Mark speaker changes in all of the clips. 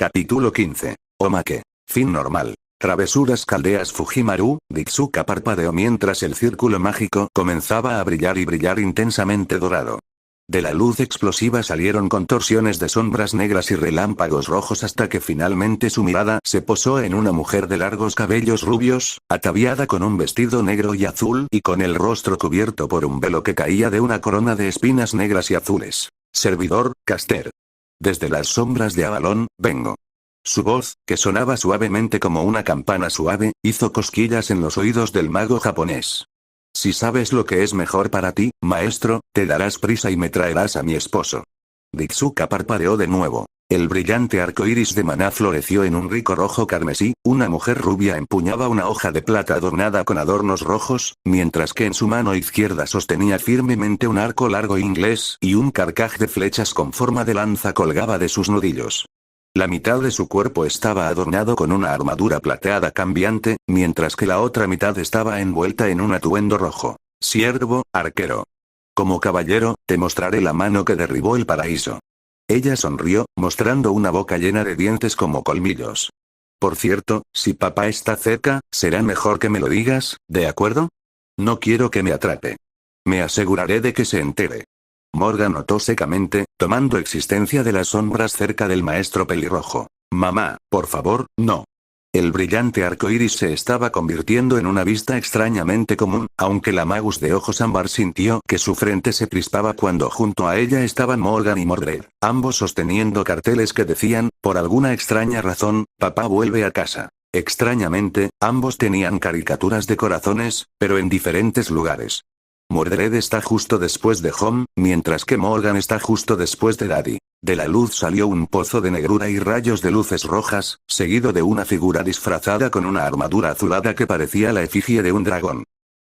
Speaker 1: Capítulo 15. Omake. Fin normal. Travesuras Caldeas Fujimaru. Ditsuka parpadeó mientras el círculo mágico comenzaba a brillar y brillar intensamente dorado. De la luz explosiva salieron contorsiones de sombras negras y relámpagos rojos hasta que finalmente su mirada se posó en una mujer de largos cabellos rubios, ataviada con un vestido negro y azul y con el rostro cubierto por un velo que caía de una corona de espinas negras y azules. Servidor, Caster. Desde las sombras de Avalon, vengo. Su voz, que sonaba suavemente como una campana suave, hizo cosquillas en los oídos del mago japonés. Si sabes lo que es mejor para ti, maestro, te darás prisa y me traerás a mi esposo. Ditsuka parpadeó de nuevo. El brillante arco iris de maná floreció en un rico rojo carmesí, una mujer rubia empuñaba una hoja de plata adornada con adornos rojos, mientras que en su mano izquierda sostenía firmemente un arco largo inglés y un carcaj de flechas con forma de lanza colgaba de sus nudillos. La mitad de su cuerpo estaba adornado con una armadura plateada cambiante, mientras que la otra mitad estaba envuelta en un atuendo rojo. Siervo, arquero. Como caballero, te mostraré la mano que derribó el paraíso. Ella sonrió, mostrando una boca llena de dientes como colmillos. Por cierto, si papá está cerca, será mejor que me lo digas, ¿de acuerdo? No quiero que me atrape. Me aseguraré de que se entere. Morgan notó secamente, tomando existencia de las sombras cerca del maestro pelirrojo. Mamá, por favor, no. El brillante arco iris se estaba convirtiendo en una vista extrañamente común, aunque la magus de ojos ámbar sintió que su frente se crispaba cuando junto a ella estaban Morgan y Mordred, ambos sosteniendo carteles que decían, por alguna extraña razón, papá vuelve a casa. Extrañamente, ambos tenían caricaturas de corazones, pero en diferentes lugares. Mordred está justo después de Home, mientras que Morgan está justo después de Daddy. De la luz salió un pozo de negrura y rayos de luces rojas, seguido de una figura disfrazada con una armadura azulada que parecía la efigie de un dragón.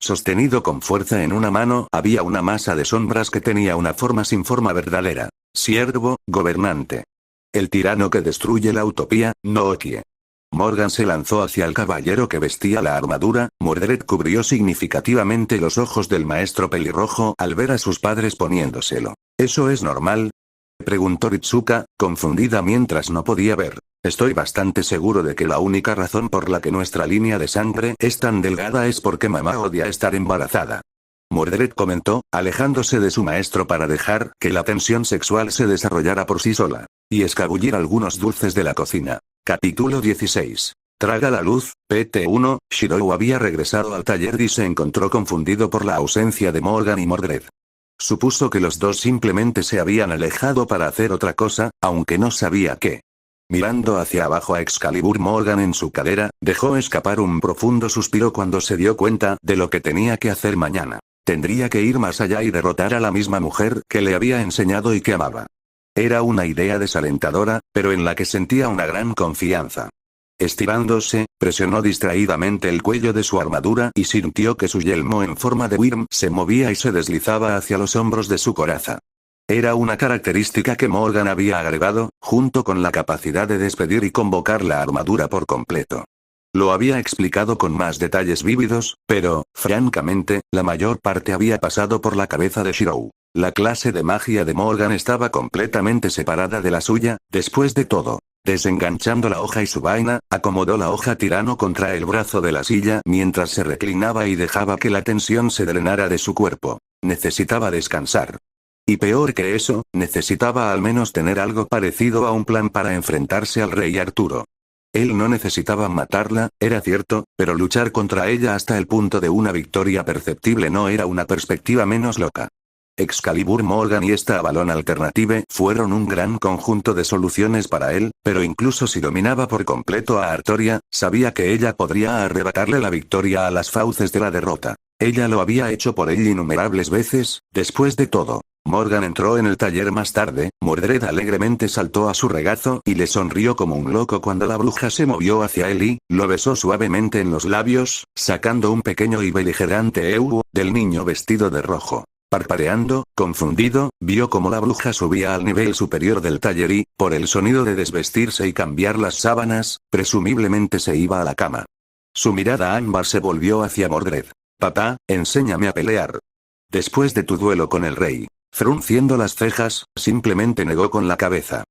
Speaker 1: Sostenido con fuerza en una mano había una masa de sombras que tenía una forma sin forma verdadera. Siervo, gobernante. El tirano que destruye la utopía, Nookie. Morgan se lanzó hacia el caballero que vestía la armadura. Mordred cubrió significativamente los ojos del maestro pelirrojo al ver a sus padres poniéndoselo. ¿Eso es normal?, preguntó Ritsuka, confundida mientras no podía ver. Estoy bastante seguro de que la única razón por la que nuestra línea de sangre es tan delgada es porque mamá odia estar embarazada. Mordred comentó, alejándose de su maestro para dejar que la tensión sexual se desarrollara por sí sola, y escabullir algunos dulces de la cocina. Capítulo 16. Traga la luz. PT1. Shirou había regresado al taller y se encontró confundido por la ausencia de Morgan y Mordred. Supuso que los dos simplemente se habían alejado para hacer otra cosa, aunque no sabía qué. Mirando hacia abajo a Excalibur Morgan en su cadera, dejó escapar un profundo suspiro cuando se dio cuenta de lo que tenía que hacer mañana. Tendría que ir más allá y derrotar a la misma mujer que le había enseñado y que amaba. Era una idea desalentadora, pero en la que sentía una gran confianza. Estirándose, presionó distraídamente el cuello de su armadura y sintió que su yelmo en forma de Wyrm se movía y se deslizaba hacia los hombros de su coraza. Era una característica que Morgan había agregado, junto con la capacidad de despedir y convocar la armadura por completo. Lo había explicado con más detalles vívidos, pero, francamente, la mayor parte había pasado por la cabeza de Shirou. La clase de magia de Morgan estaba completamente separada de la suya. Después de todo, desenganchando la hoja y su vaina, acomodó la hoja tirano contra el brazo de la silla mientras se reclinaba y dejaba que la tensión se drenara de su cuerpo. Necesitaba descansar. Y peor que eso, necesitaba al menos tener algo parecido a un plan para enfrentarse al rey Arturo. Él no necesitaba matarla, era cierto, pero luchar contra ella hasta el punto de una victoria perceptible no era una perspectiva menos loca. Excalibur Morgan y esta Avalon Alternative fueron un gran conjunto de soluciones para él, pero incluso si dominaba por completo a Artoria, sabía que ella podría arrebatarle la victoria a las fauces de la derrota. Ella lo había hecho por él innumerables veces. Después de todo, Morgan entró en el taller más tarde. Mordred alegremente saltó a su regazo y le sonrió como un loco cuando la bruja se movió hacia él y lo besó suavemente en los labios, sacando un pequeño y beligerante "eu" del niño vestido de rojo. Parpadeando, confundido, vio cómo la bruja subía al nivel superior del taller y, por el sonido de desvestirse y cambiar las sábanas, presumiblemente se iba a la cama. Su mirada ámbar se volvió hacia Mordred. Papá, enséñame a pelear. Después de tu duelo con el rey. Frunciendo las cejas, simplemente negó con la cabeza.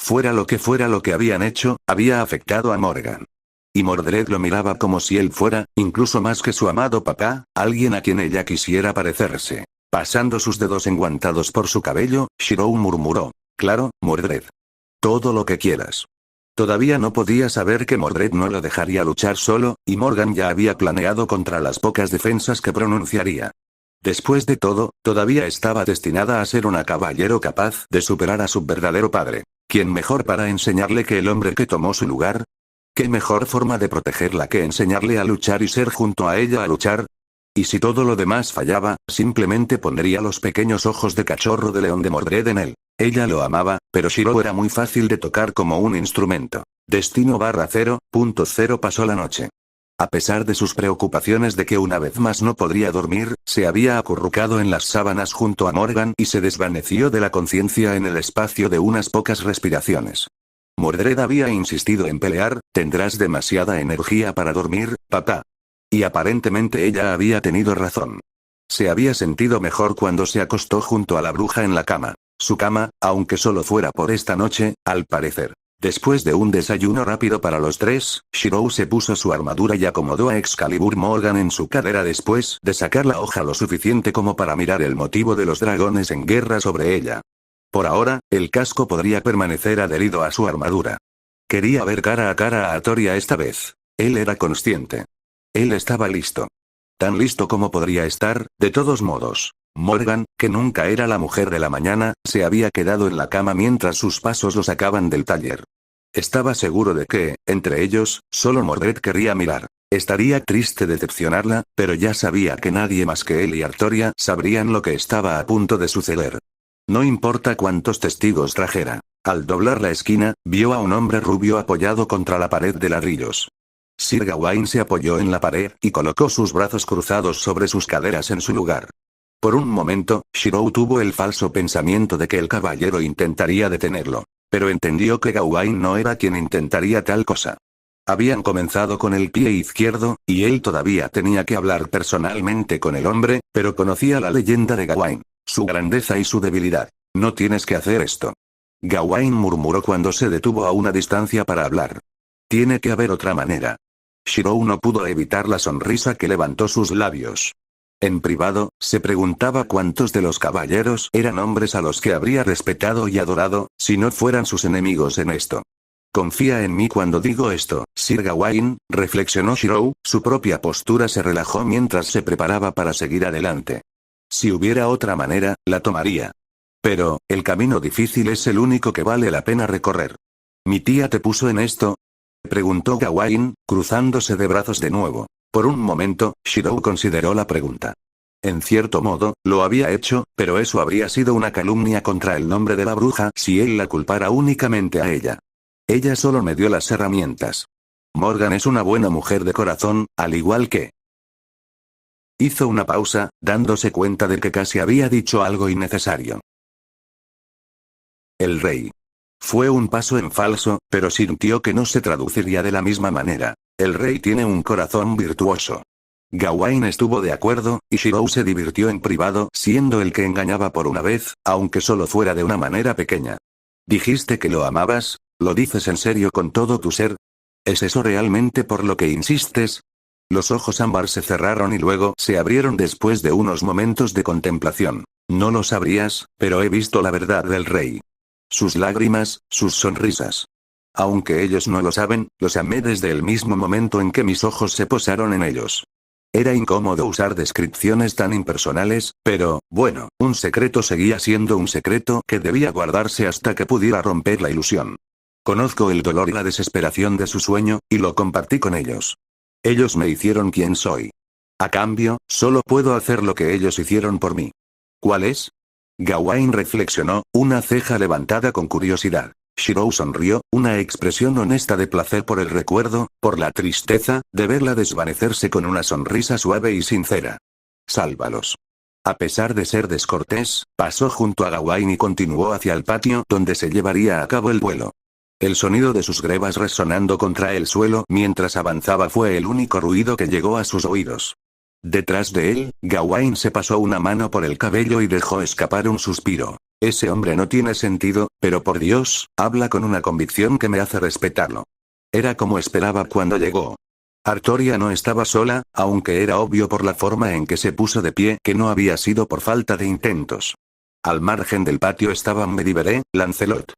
Speaker 1: Fuera lo que habían hecho, había afectado a Morgan. Y Mordred lo miraba como si él fuera, incluso más que su amado papá, alguien a quien ella quisiera parecerse. Pasando sus dedos enguantados por su cabello, Shirou murmuró: claro, Mordred. Todo lo que quieras. Todavía no podía saber que Mordred no lo dejaría luchar solo, y Morgan ya había planeado contra las pocas defensas que pronunciaría. Después de todo, todavía estaba destinada a ser una caballero capaz de superar a su verdadero padre. ¿Quién mejor para enseñarle que el hombre que tomó su lugar? ¿Qué mejor forma de protegerla que enseñarle a luchar y ser junto a ella a luchar? Y si todo lo demás fallaba, simplemente pondría los pequeños ojos de cachorro de león de Mordred en él. Ella lo amaba, pero Shirou era muy fácil de tocar como un instrumento. Destino /0.0 pasó la noche. A pesar de sus preocupaciones de que una vez más no podría dormir, se había acurrucado en las sábanas junto a Morgan y se desvaneció de la conciencia en el espacio de unas pocas respiraciones. Mordred había insistido en pelear: tendrás demasiada energía para dormir, papá. Y aparentemente ella había tenido razón. Se había sentido mejor cuando se acostó junto a la bruja en la cama. Su cama, aunque solo fuera por esta noche, al parecer. Después de un desayuno rápido para los tres, Shirou se puso su armadura y acomodó a Excalibur Morgan en su cadera después de sacar la hoja lo suficiente como para mirar el motivo de los dragones en guerra sobre ella. Por ahora, el casco podría permanecer adherido a su armadura. Quería ver cara a cara a Atoria esta vez. Él era consciente. Él estaba listo. Tan listo como podría estar, de todos modos. Morgan, que nunca era la mujer de la mañana, se había quedado en la cama mientras sus pasos lo sacaban del taller. Estaba seguro de que, entre ellos, solo Mordred querría mirar. Estaría triste decepcionarla, pero ya sabía que nadie más que él y Artoria sabrían lo que estaba a punto de suceder. No importa cuántos testigos trajera. Al doblar la esquina, vio a un hombre rubio apoyado contra la pared de ladrillos. Sir Gawain se apoyó en la pared y colocó sus brazos cruzados sobre sus caderas en su lugar. Por un momento, Shirou tuvo el falso pensamiento de que el caballero intentaría detenerlo. Pero entendió que Gawain no era quien intentaría tal cosa. Habían comenzado con el pie izquierdo, y él todavía tenía que hablar personalmente con el hombre, pero conocía la leyenda de Gawain, su grandeza y su debilidad. No tienes que hacer esto. Gawain murmuró cuando se detuvo a una distancia para hablar. Tiene que haber otra manera. Shirou no pudo evitar la sonrisa que levantó sus labios. En privado, se preguntaba cuántos de los caballeros eran hombres a los que habría respetado y adorado, si no fueran sus enemigos en esto. Confía en mí cuando digo esto, Sir Gawain, reflexionó Shirou, su propia postura se relajó mientras se preparaba para seguir adelante. Si hubiera otra manera, la tomaría. Pero, el camino difícil es el único que vale la pena recorrer. ¿Mi tía te puso en esto?, preguntó Gawain, cruzándose de brazos de nuevo. Por un momento, Shirou consideró la pregunta. En cierto modo, lo había hecho, pero eso habría sido una calumnia contra el nombre de la bruja si él la culpara únicamente a ella. Ella solo me dio las herramientas. Morgan es una buena mujer de corazón, al igual que... Hizo una pausa, dándose cuenta de que casi había dicho algo innecesario. El rey. Fue un paso en falso, pero sintió que no se traduciría de la misma manera. El rey tiene un corazón virtuoso. Gawain estuvo de acuerdo, y Shirou se divirtió en privado siendo el que engañaba por una vez, aunque solo fuera de una manera pequeña. ¿Dijiste que lo amabas? ¿Lo dices en serio con todo tu ser? ¿Es eso realmente por lo que insistes? Los ojos ámbar se cerraron y luego se abrieron después de unos momentos de contemplación. No lo sabrías, pero he visto la verdad del rey. Sus lágrimas, sus sonrisas. Aunque ellos no lo saben, los amé desde el mismo momento en que mis ojos se posaron en ellos. Era incómodo usar descripciones tan impersonales, pero, bueno, un secreto seguía siendo un secreto que debía guardarse hasta que pudiera romper la ilusión. Conozco el dolor y la desesperación de su sueño, y lo compartí con ellos. Ellos me hicieron quien soy. A cambio, solo puedo hacer lo que ellos hicieron por mí. ¿Cuál es? Gawain reflexionó, una ceja levantada con curiosidad. Shirou sonrió, una expresión honesta de placer por el recuerdo, por la tristeza, de verla desvanecerse con una sonrisa suave y sincera. Sálvalos. A pesar de ser descortés, pasó junto a Gawain y continuó hacia el patio donde se llevaría a cabo el vuelo. El sonido de sus grebas resonando contra el suelo mientras avanzaba fue el único ruido que llegó a sus oídos. Detrás de él, Gawain se pasó una mano por el cabello y dejó escapar un suspiro. Ese hombre no tiene sentido, pero por Dios, habla con una convicción que me hace respetarlo. Era como esperaba cuando llegó. Artoria no estaba sola, aunque era obvio por la forma en que se puso de pie que no había sido por falta de intentos. Al margen del patio estaban Medivere, Lancelot.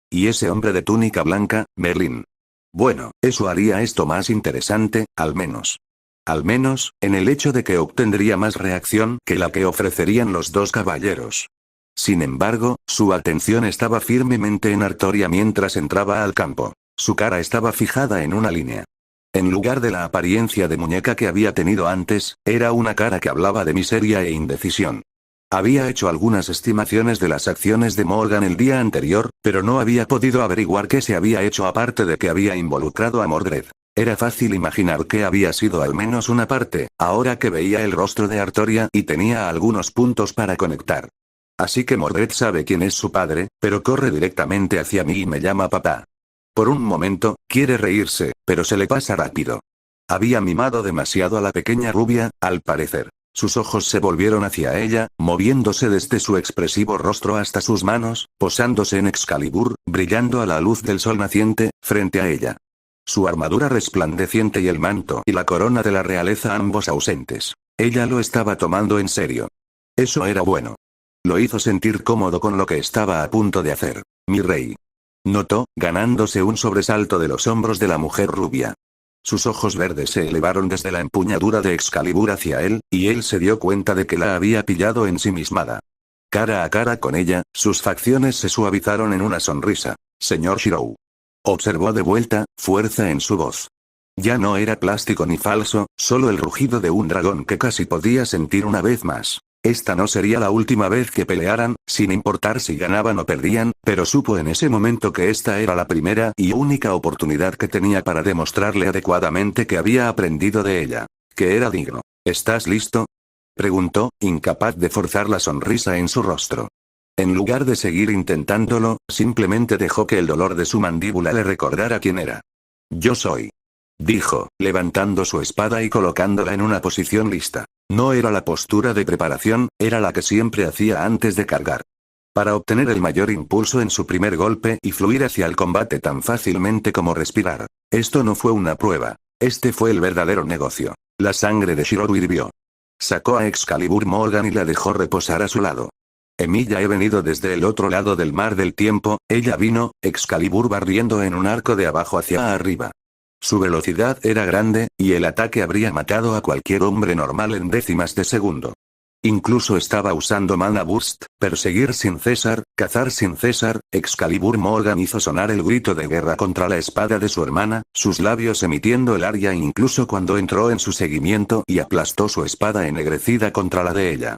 Speaker 1: Y ese hombre de túnica blanca, Merlin. Bueno, eso haría esto más interesante, al menos. Al menos, en el hecho de que obtendría más reacción que la que ofrecerían los dos caballeros. Sin embargo, su atención estaba firmemente en Artoria mientras entraba al campo. Su cara estaba fijada en una línea. En lugar de la apariencia de muñeca que había tenido antes, era una cara que hablaba de miseria e indecisión. Había hecho algunas estimaciones de las acciones de Morgan el día anterior, pero no había podido averiguar qué se había hecho aparte de que había involucrado a Mordred. Era fácil imaginar que había sido al menos una parte, ahora que veía el rostro de Artoria y tenía algunos puntos para conectar. Así que Mordred sabe quién es su padre, pero corre directamente hacia mí y me llama papá. Por un momento, quiere reírse, pero se le pasa rápido. Había mimado demasiado a la pequeña rubia, al parecer. Sus ojos se volvieron hacia ella, moviéndose desde su expresivo rostro hasta sus manos, posándose en Excalibur, brillando a la luz del sol naciente, frente a ella. Su armadura resplandeciente y el manto y la corona de la realeza ambos ausentes. Ella lo estaba tomando en serio. Eso era bueno. Lo hizo sentir cómodo con lo que estaba a punto de hacer. Mi rey. Notó, ganándose un sobresalto de los hombros de la mujer rubia. Sus ojos verdes se elevaron desde la empuñadura de Excalibur hacia él, y él se dio cuenta de que la había pillado ensimismada. Cara a cara con ella, sus facciones se suavizaron en una sonrisa. Señor Shirou. Observó de vuelta, fuerza en su voz. Ya no era plástico ni falso, solo el rugido de un dragón que casi podía sentir una vez más. Esta no sería la última vez que pelearan, sin importar si ganaban o perdían, pero supo en ese momento que esta era la primera y única oportunidad que tenía para demostrarle adecuadamente que había aprendido de ella. Que era digno. ¿Estás listo? Preguntó, incapaz de forzar la sonrisa en su rostro. En lugar de seguir intentándolo, simplemente dejó que el dolor de su mandíbula le recordara quién era. Yo soy. Dijo, levantando su espada y colocándola en una posición lista. No era la postura de preparación, era la que siempre hacía antes de cargar. Para obtener el mayor impulso en su primer golpe y fluir hacia el combate tan fácilmente como respirar. Esto no fue una prueba. Este fue el verdadero negocio. La sangre de Shirou hirvió. Sacó a Excalibur Morgan y la dejó reposar a su lado. Emilia he venido desde el otro lado del mar del tiempo, ella vino, Excalibur barriendo en un arco de abajo hacia arriba. Su velocidad era grande, y el ataque habría matado a cualquier hombre normal en décimas de segundo. Incluso estaba usando Mana Burst, perseguir sin cesar, cazar sin cesar. Excalibur Morgan hizo sonar el grito de guerra contra la espada de su hermana, sus labios emitiendo el aria incluso cuando entró en su seguimiento y aplastó su espada ennegrecida contra la de ella.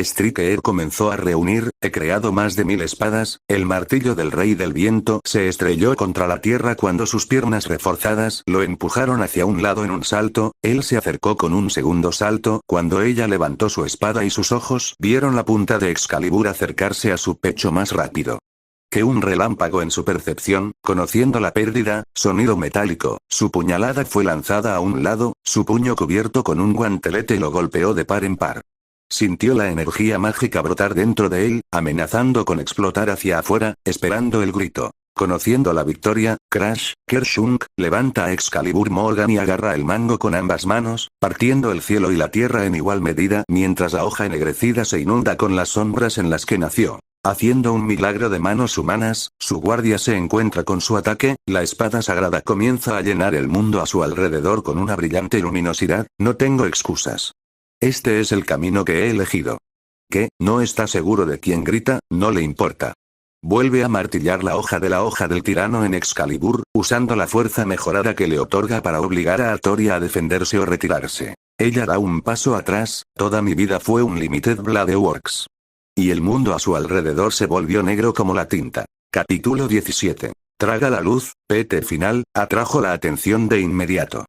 Speaker 1: Striker comenzó a reunir, he creado más de 1000 espadas, el martillo del rey del viento se estrelló contra la tierra cuando sus piernas reforzadas lo empujaron hacia un lado en un salto, él se acercó con un segundo salto cuando ella levantó su espada y sus ojos vieron la punta de Excalibur acercarse a su pecho más rápido que un relámpago en su percepción, conociendo la pérdida, sonido metálico, su puñalada fue lanzada a un lado, su puño cubierto con un guantelete lo golpeó de par en par. Sintió la energía mágica brotar dentro de él, amenazando con explotar hacia afuera, esperando el grito. Conociendo la victoria, Crash, Kershunk, levanta a Excalibur Morgan y agarra el mango con ambas manos, partiendo el cielo y la tierra en igual medida mientras la hoja ennegrecida se inunda con las sombras en las que nació. Haciendo un milagro de manos humanas, su guardia se encuentra con su ataque, la espada sagrada comienza a llenar el mundo a su alrededor con una brillante luminosidad, no tengo excusas. Este es el camino que he elegido. ¿Qué? ¿No está seguro de quién grita? No le importa. Vuelve a martillar la hoja del tirano en Excalibur, usando la fuerza mejorada que le otorga para obligar a Artoria a defenderse o retirarse. Ella da un paso atrás, toda mi vida fue un Limited Blade Works. Y el mundo a su alrededor se volvió negro como la tinta. Capítulo 17. Traga la luz, PT final, atrajo la atención de inmediato.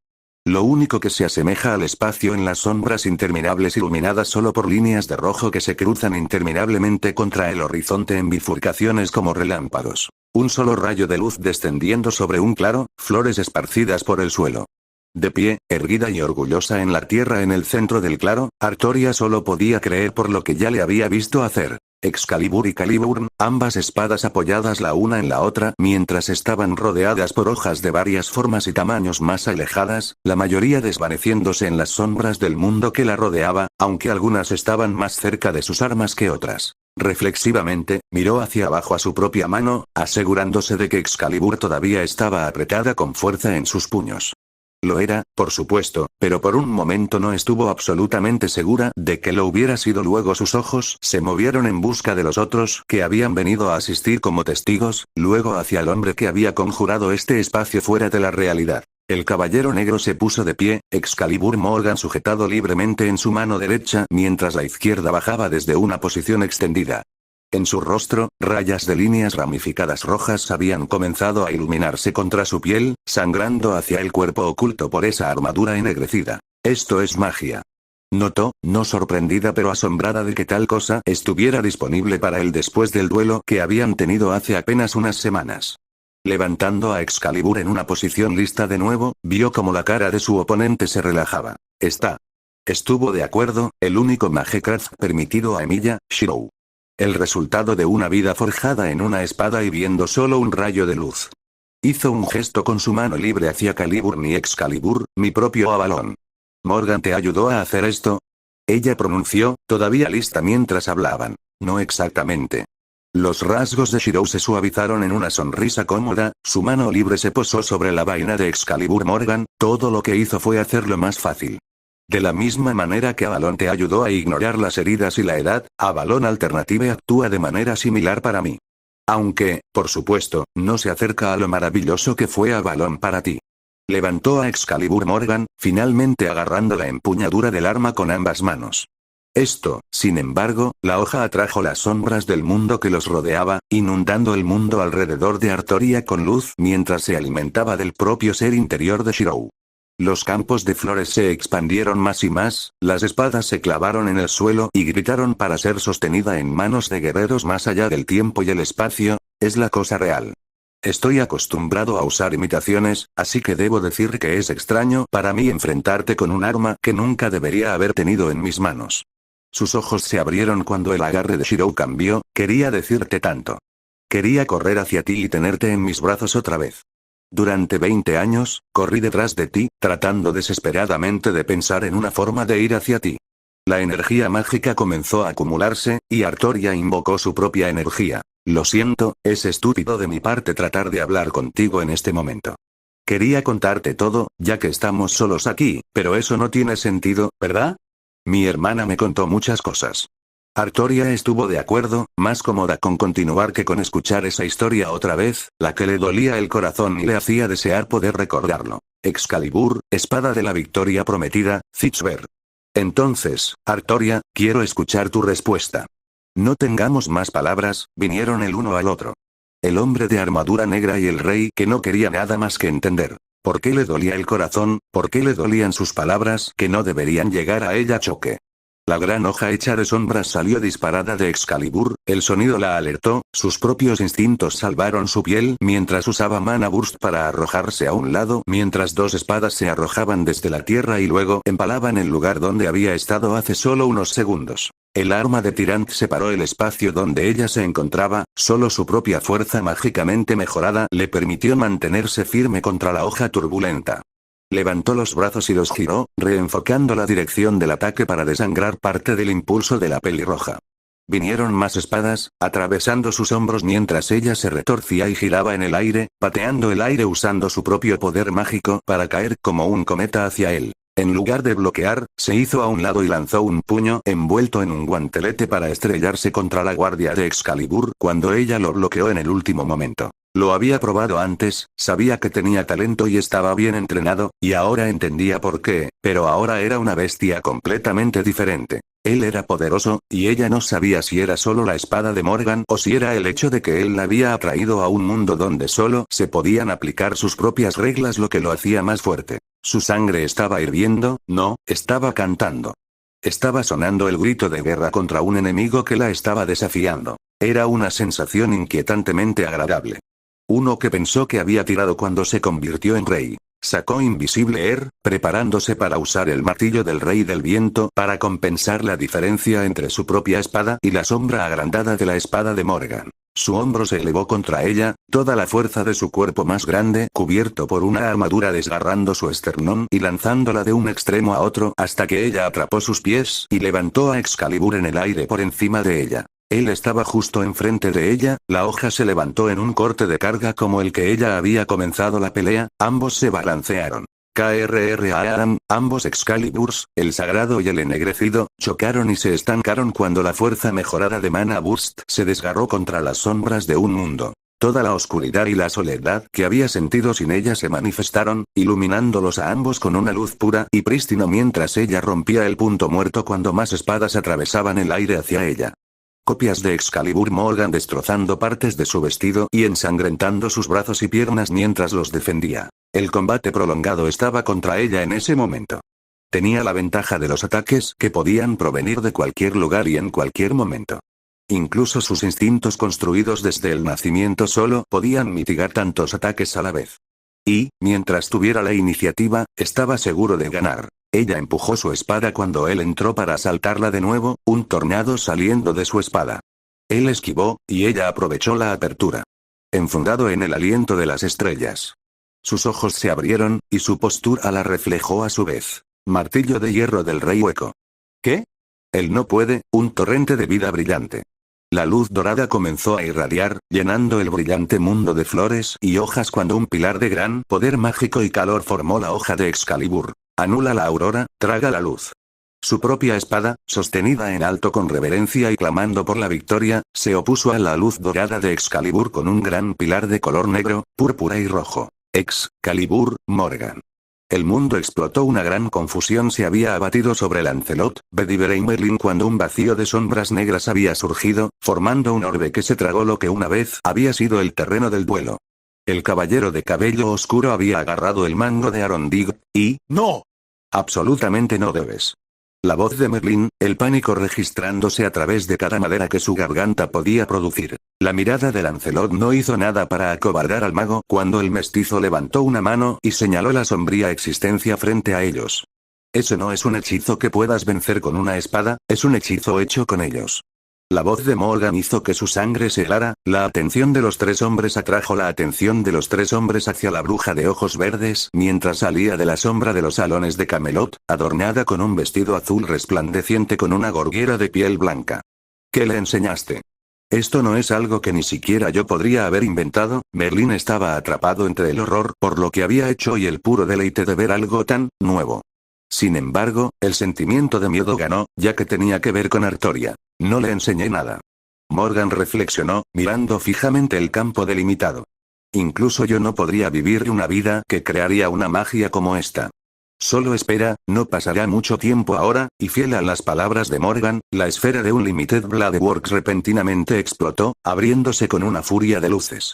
Speaker 1: Lo único que se asemeja al espacio en las sombras interminables iluminadas solo por líneas de rojo que se cruzan interminablemente contra el horizonte en bifurcaciones como relámpagos. Un solo rayo de luz descendiendo sobre un claro, flores esparcidas por el suelo. De pie, erguida y orgullosa en la tierra en el centro del claro, Artoria solo podía creer por lo que ya le había visto hacer. Excalibur y Caliburn, ambas espadas apoyadas la una en la otra mientras estaban rodeadas por hojas de varias formas y tamaños más alejadas, la mayoría desvaneciéndose en las sombras del mundo que la rodeaba, aunque algunas estaban más cerca de sus armas que otras. Reflexivamente, miró hacia abajo a su propia mano, asegurándose de que Excalibur todavía estaba apretada con fuerza en sus puños. Lo era, por supuesto, pero por un momento no estuvo absolutamente segura de que lo hubiera sido. Luego sus ojos se movieron en busca de los otros que habían venido a asistir como testigos, luego hacia el hombre que había conjurado este espacio fuera de la realidad. El caballero negro se puso de pie, Excalibur Morgan sujetado libremente en su mano derecha mientras la izquierda bajaba desde una posición extendida. En su rostro, rayas de líneas ramificadas rojas habían comenzado a iluminarse contra su piel, sangrando hacia el cuerpo oculto por esa armadura ennegrecida. Esto es magia. Notó, no sorprendida pero asombrada de que tal cosa estuviera disponible para él después del duelo que habían tenido hace apenas unas semanas. Levantando a Excalibur en una posición lista de nuevo, vio como la cara de su oponente se relajaba. Estuvo de acuerdo, el único Magecraft permitido a Emilia, Shirou. El resultado de una vida forjada en una espada y viendo solo un rayo de luz. Hizo un gesto con su mano libre hacia Caliburn y Excalibur, mi propio Avalon. ¿Morgan te ayudó a hacer esto? Ella pronunció, todavía lista mientras hablaban. No exactamente. Los rasgos de Shirou se suavizaron en una sonrisa cómoda, su mano libre se posó sobre la vaina de Excalibur Morgan, todo lo que hizo fue hacerlo más fácil. De la misma manera que Avalon te ayudó a ignorar las heridas y la edad, Avalon Alternative actúa de manera similar para mí. Aunque, por supuesto, no se acerca a lo maravilloso que fue Avalon para ti. Levantó a Excalibur Morgan, finalmente agarrando la empuñadura del arma con ambas manos. Esto, sin embargo, la hoja atrajo las sombras del mundo que los rodeaba, inundando el mundo alrededor de Artoria con luz mientras se alimentaba del propio ser interior de Shirou. Los campos de flores se expandieron más y más, las espadas se clavaron en el suelo y gritaron para ser sostenida en manos de guerreros más allá del tiempo y el espacio, es la cosa real. Estoy acostumbrado a usar imitaciones, así que debo decir que es extraño para mí enfrentarte con un arma que nunca debería haber tenido en mis manos. Sus ojos se abrieron cuando el agarre de Shirou cambió, quería decirte tanto. Quería correr hacia ti y tenerte en mis brazos otra vez. Durante 20 años, corrí detrás de ti, tratando desesperadamente de pensar en una forma de ir hacia ti. La energía mágica comenzó a acumularse, y Artoria invocó su propia energía. Lo siento, es estúpido de mi parte tratar de hablar contigo en este momento. Quería contarte todo, ya que estamos solos aquí, pero eso no tiene sentido, ¿verdad? Mi hermana me contó muchas cosas. Artoria estuvo de acuerdo, más cómoda con continuar que con escuchar esa historia otra vez, la que le dolía el corazón y le hacía desear poder recordarlo. Excalibur, espada de la victoria prometida, Zitzber. Entonces, Artoria, quiero escuchar tu respuesta. No tengamos más palabras, vinieron el uno al otro. El hombre de armadura negra y el rey que no quería nada más que entender. ¿Por qué le dolía el corazón? ¿Por qué le dolían sus palabras que no deberían llegar a ella? Choque. La gran hoja hecha de sombras salió disparada de Excalibur, el sonido la alertó, sus propios instintos salvaron su piel mientras usaba Mana Burst para arrojarse a un lado mientras dos espadas se arrojaban desde la tierra y luego empalaban el lugar donde había estado hace solo unos segundos. El arma de Tyrant separó el espacio donde ella se encontraba, solo su propia fuerza mágicamente mejorada le permitió mantenerse firme contra la hoja turbulenta. Levantó los brazos y los giró, reenfocando la dirección del ataque para desangrar parte del impulso de la pelirroja. Vinieron más espadas, atravesando sus hombros mientras ella se retorcía y giraba en el aire, pateando el aire usando su propio poder mágico para caer como un cometa hacia él. En lugar de bloquear, se hizo a un lado y lanzó un puño envuelto en un guantelete para estrellarse contra la guardia de Excalibur cuando ella lo bloqueó en el último momento. Lo había probado antes, sabía que tenía talento y estaba bien entrenado, y ahora entendía por qué, pero ahora era una bestia completamente diferente. Él era poderoso, y ella no sabía si era solo la espada de Morgan o si era el hecho de que él la había atraído a un mundo donde solo se podían aplicar sus propias reglas lo que lo hacía más fuerte. Su sangre estaba hirviendo, no, estaba cantando. Estaba sonando el grito de guerra contra un enemigo que la estaba desafiando. Era una sensación inquietantemente agradable. Uno que pensó que había tirado cuando se convirtió en rey. Sacó Invisible Air, preparándose para usar el martillo del Rey del Viento para compensar la diferencia entre su propia espada y la sombra agrandada de la espada de Morgan. Su hombro se elevó contra ella, toda la fuerza de su cuerpo más grande cubierto por una armadura desgarrando su esternón y lanzándola de un extremo a otro hasta que ella atrapó sus pies y levantó a Excalibur en el aire por encima de ella. Él estaba justo enfrente de ella, la hoja se levantó en un corte de carga como el que ella había comenzado la pelea, ambos se balancearon. KRRAM, ambos Excaliburs, el sagrado y el ennegrecido, chocaron y se estancaron cuando la fuerza mejorada de Mana Burst se desgarró contra las sombras de un mundo. Toda la oscuridad y la soledad que había sentido sin ella se manifestaron, iluminándolos a ambos con una luz pura y prístina mientras ella rompía el punto muerto cuando más espadas atravesaban el aire hacia ella. Copias de Excalibur Morgan destrozando partes de su vestido y ensangrentando sus brazos y piernas mientras los defendía. El combate prolongado estaba contra ella en ese momento. Tenía la ventaja de los ataques que podían provenir de cualquier lugar y en cualquier momento. Incluso sus instintos construidos desde el nacimiento solo podían mitigar tantos ataques a la vez. Y, mientras tuviera la iniciativa, estaba seguro de ganar. Ella empujó su espada cuando él entró para asaltarla de nuevo, un tornado saliendo de su espada. Él esquivó, y ella aprovechó la apertura. Enfundado en el aliento de las estrellas. Sus ojos se abrieron, y su postura la reflejó a su vez. Martillo de hierro del Rey Hueco. ¿Qué? Él no puede, un torrente de vida brillante. La luz dorada comenzó a irradiar, llenando el brillante mundo de flores y hojas cuando un pilar de gran poder mágico y calor formó la hoja de Excalibur. Anula la aurora, traga la luz. Su propia espada, sostenida en alto con reverencia y clamando por la victoria, se opuso a la luz dorada de Excalibur con un gran pilar de color negro, púrpura y rojo. Excalibur, Morgan. El mundo explotó, una gran confusión se había abatido sobre Lancelot, Bedivere y Merlin cuando un vacío de sombras negras había surgido, formando un orbe que se tragó lo que una vez había sido el terreno del duelo. El caballero de cabello oscuro había agarrado el mango de Arondig, y ¡no! Absolutamente no debes. La voz de Merlin, el pánico registrándose a través de cada madera que su garganta podía producir. La mirada de Lancelot no hizo nada para acobardar al mago cuando el mestizo levantó una mano y señaló la sombría existencia frente a ellos. Ese no es un hechizo que puedas vencer con una espada, es un hechizo hecho con ellos. La voz de Morgan hizo que su sangre se helara, la atención de los tres hombres atrajo la atención de los tres hombres hacia la bruja de ojos verdes mientras salía de la sombra de los salones de Camelot, adornada con un vestido azul resplandeciente con una gorguera de piel blanca. ¿Qué le enseñaste? Esto no es algo que ni siquiera yo podría haber inventado. Merlin estaba atrapado entre el horror por lo que había hecho y el puro deleite de ver algo tan nuevo. Sin embargo, el sentimiento de miedo ganó, ya que tenía que ver con Artoria. No le enseñé nada. Morgan reflexionó, mirando fijamente el campo delimitado. Incluso yo no podría vivir una vida que crearía una magia como esta. Solo espera, no pasará mucho tiempo ahora, y fiel a las palabras de Morgan, la esfera de Unlimited Bladeworks repentinamente explotó, abriéndose con una furia de luces.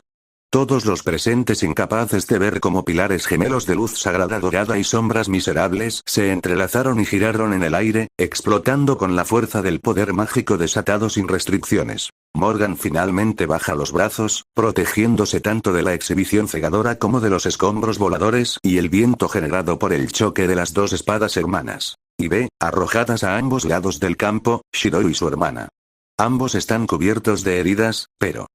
Speaker 1: Todos los presentes incapaces de ver como pilares gemelos de luz sagrada dorada y sombras miserables se entrelazaron y giraron en el aire, explotando con la fuerza del poder mágico desatado sin restricciones. Morgan finalmente baja los brazos, protegiéndose tanto de la exhibición cegadora como de los escombros voladores y el viento generado por el choque de las dos espadas hermanas. Y ve, arrojadas a ambos lados del campo, Shirou y su hermana. Ambos están cubiertos de heridas, pero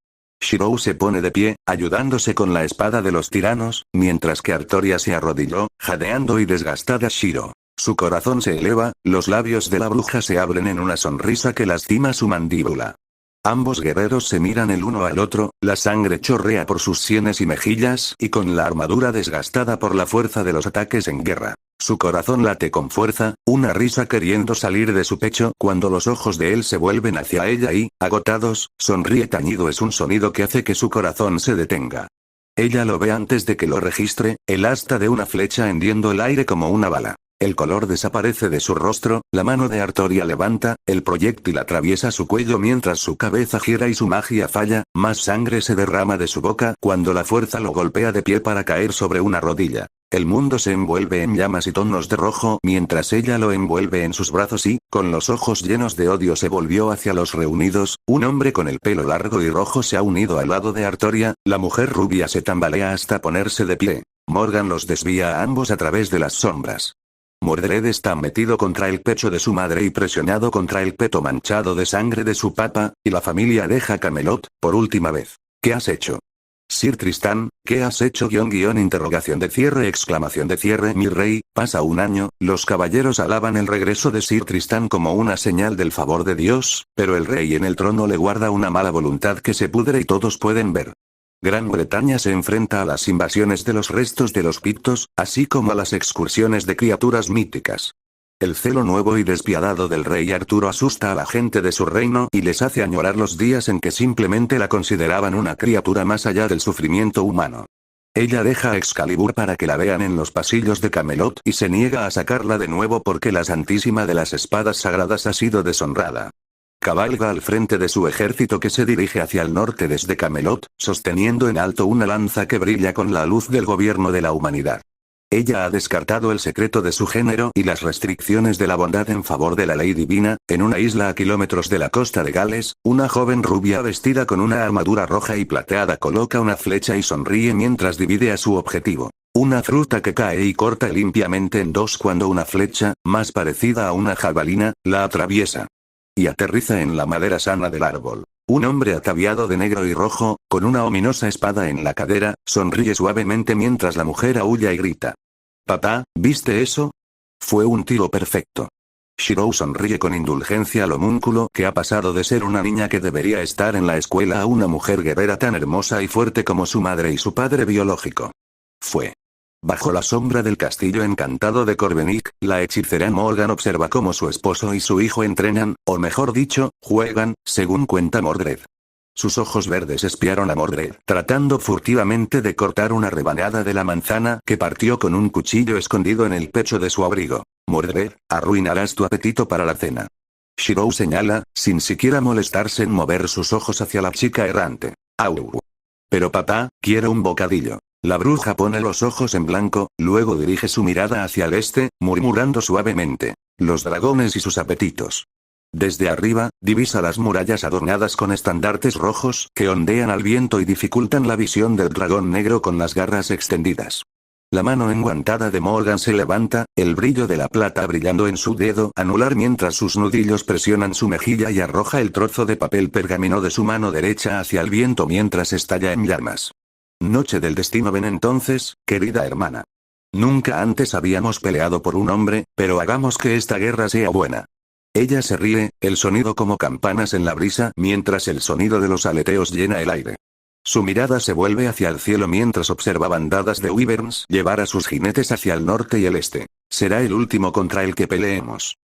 Speaker 1: Shirou se pone de pie, ayudándose con la espada de los tiranos, mientras que Artoria se arrodilló, jadeando y desgastada. Shiro. Su corazón se eleva, los labios de la bruja se abren en una sonrisa que lastima su mandíbula. Ambos guerreros se miran el uno al otro, la sangre chorrea por sus sienes y mejillas y con la armadura desgastada por la fuerza de los ataques en guerra. Su corazón late con fuerza, una risa queriendo salir de su pecho cuando los ojos de él se vuelven hacia ella y, agotados, sonríe tañido. Es un sonido que hace que su corazón se detenga. Ella lo ve antes de que lo registre, el asta de una flecha hendiendo el aire como una bala. El color desaparece de su rostro, la mano de Artoria levanta, el proyectil atraviesa su cuello mientras su cabeza gira y su magia falla, más sangre se derrama de su boca cuando la fuerza lo golpea de pie para caer sobre una rodilla. El mundo se envuelve en llamas y tonos de rojo mientras ella lo envuelve en sus brazos y, con los ojos llenos de odio se volvió hacia los reunidos. Un hombre con el pelo largo y rojo se ha unido al lado de Artoria, la mujer rubia se tambalea hasta ponerse de pie. Morgan los desvía a ambos a través de las sombras. Mordred está metido contra el pecho de su madre y presionado contra el peto manchado de sangre de su papa, y la familia deja Camelot, por última vez. ¿Qué has hecho? Sir Tristán, ¿qué has hecho? Interrogación de cierre, mi rey. Pasa un año, los caballeros alaban el regreso de Sir Tristán como una señal del favor de Dios, pero el rey en el trono le guarda una mala voluntad que se pudre y todos pueden ver. Gran Bretaña se enfrenta a las invasiones de los restos de los pictos, así como a las excursiones de criaturas míticas. El celo nuevo y despiadado del rey Arturo asusta a la gente de su reino y les hace añorar los días en que simplemente la consideraban una criatura más allá del sufrimiento humano. Ella deja a Excalibur para que la vean en los pasillos de Camelot y se niega a sacarla de nuevo porque la Santísima de las Espadas Sagradas ha sido deshonrada. Cabalga al frente de su ejército que se dirige hacia el norte desde Camelot, sosteniendo en alto una lanza que brilla con la luz del gobierno de la humanidad. Ella ha descartado el secreto de su género y las restricciones de la bondad en favor de la ley divina. En una isla a kilómetros de la costa de Gales, una joven rubia vestida con una armadura roja y plateada coloca una flecha y sonríe mientras divide a su objetivo. Una fruta que cae y corta limpiamente en dos cuando una flecha, más parecida a una jabalina, la atraviesa. Y aterriza en la madera sana del árbol. Un hombre ataviado de negro y rojo, con una ominosa espada en la cadera, sonríe suavemente mientras la mujer aúlla y grita. «Papá, ¿viste eso? Fue un tiro perfecto». Shirou sonríe con indulgencia al homúnculo que ha pasado de ser una niña que debería estar en la escuela a una mujer guerrera tan hermosa y fuerte como su madre y su padre biológico. Fue. Bajo la sombra del castillo encantado de Corbenic, la hechicera Morgan observa cómo su esposo y su hijo entrenan, o mejor dicho, juegan, según cuenta Mordred. Sus ojos verdes espiaron a Mordred, tratando furtivamente de cortar una rebanada de la manzana que partió con un cuchillo escondido en el pecho de su abrigo. Mordred, arruinarás tu apetito para la cena. Shirou señala, sin siquiera molestarse en mover sus ojos hacia la chica errante. Au. Pero papá, quiero un bocadillo. La bruja pone los ojos en blanco, luego dirige su mirada hacia el este, murmurando suavemente. Los dragones y sus apetitos. Desde arriba, divisa las murallas adornadas con estandartes rojos que ondean al viento y dificultan la visión del dragón negro con las garras extendidas. La mano enguantada de Morgan se levanta, el brillo de la plata brillando en su dedo anular mientras sus nudillos presionan su mejilla y arroja el trozo de papel pergamino de su mano derecha hacia el viento mientras estalla en llamas. Noche del destino. Ven entonces, querida hermana. Nunca antes habíamos peleado por un hombre, pero hagamos que esta guerra sea buena. Ella se ríe, el sonido como campanas en la brisa mientras el sonido de los aleteos llena el aire. Su mirada se vuelve hacia el cielo mientras observa bandadas de wyverns llevar a sus jinetes hacia el norte y el este. Será el último contra el que peleemos.